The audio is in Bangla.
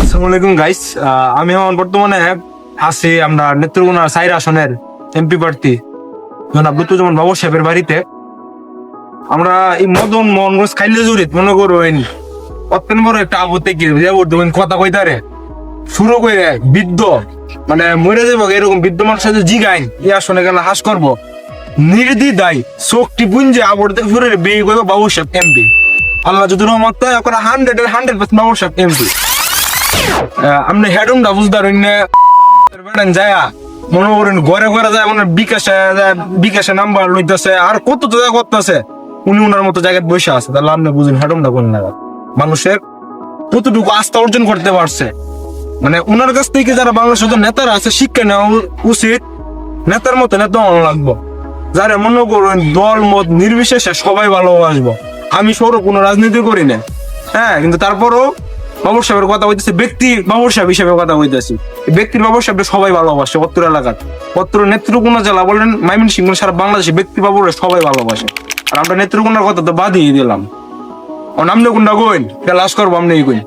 আসসালামু আলাইকুম গাইস। আমি এখন বর্তমানে আছি আমরা নেত্রকোনা 4 আসনের এমপি প্রার্থী জনাব লুৎফুজ্জামান বাবর সাহেবের বাড়িতে। আমরা এই মদন মোহনগঞ্জ খাইলে জড়িত মনে করবেন অত্যন্ত বড় একটা আপত্তি কি কথা কইতারে শুরু করে বৃদ্ধ মানে মরে যাবো এরকম বৃদ্ধ মানুষের সাথে জিগাইন এই আসনে গেলে হাস করবো নির্দ্বিধায় চোখটি পুঞ্জে আবর থেকে ফিরে বিয়ে করবো বাবর সাহেব এমপি। আল্লাহ যদি রহমত হয় এখন 100% বাবর সাহেব এমপি। আপনি হেডুমটা বুঝতে পারেন যায় মনে করেন ঘরে ঘরে যায় মানে বিকাশে নাম্বার লইতেছে আর কত জায়গা করতেছে উনি উনার মতো জায়গায় বসে আছে। তাহলে আপনি বুঝুন হেডুমটা কোন না মানুষের কতটুকু আস্থা অর্জন করতে পারছে। মানে উনার কাছ থেকে যারা বাংলাদেশের নেতারা আছে শিক্ষা নেওয়া উচিত। নেতার মতো নেতা লাগবো যারা মনে করুন দল মত নির্বিশেষে সবাই ভালোবাসবো। আমি সৌরভ কোনো রাজনীতি করি না, হ্যাঁ, কিন্তু তারপরও বাবর সাহেবের কথা বলতেছে ব্যক্তি বাবর সাহেব হিসেবে কথা বলতেছি। ব্যক্তির বাবর সাহেব সবাই ভালোবাসে উত্তর এলাকার উত্তর নেত্রকোনা জেলা বলেন ময়মনসিংহ সারা বাংলাদেশে ব্যক্তি বাবুরে সবাই ভালোবাসে। আর আমরা নেত্রকোনার কথা তো বাদ দিয়ে দিলাম। ও নামলে কোনটা কইন ক্লাস করবো আপনি কইন।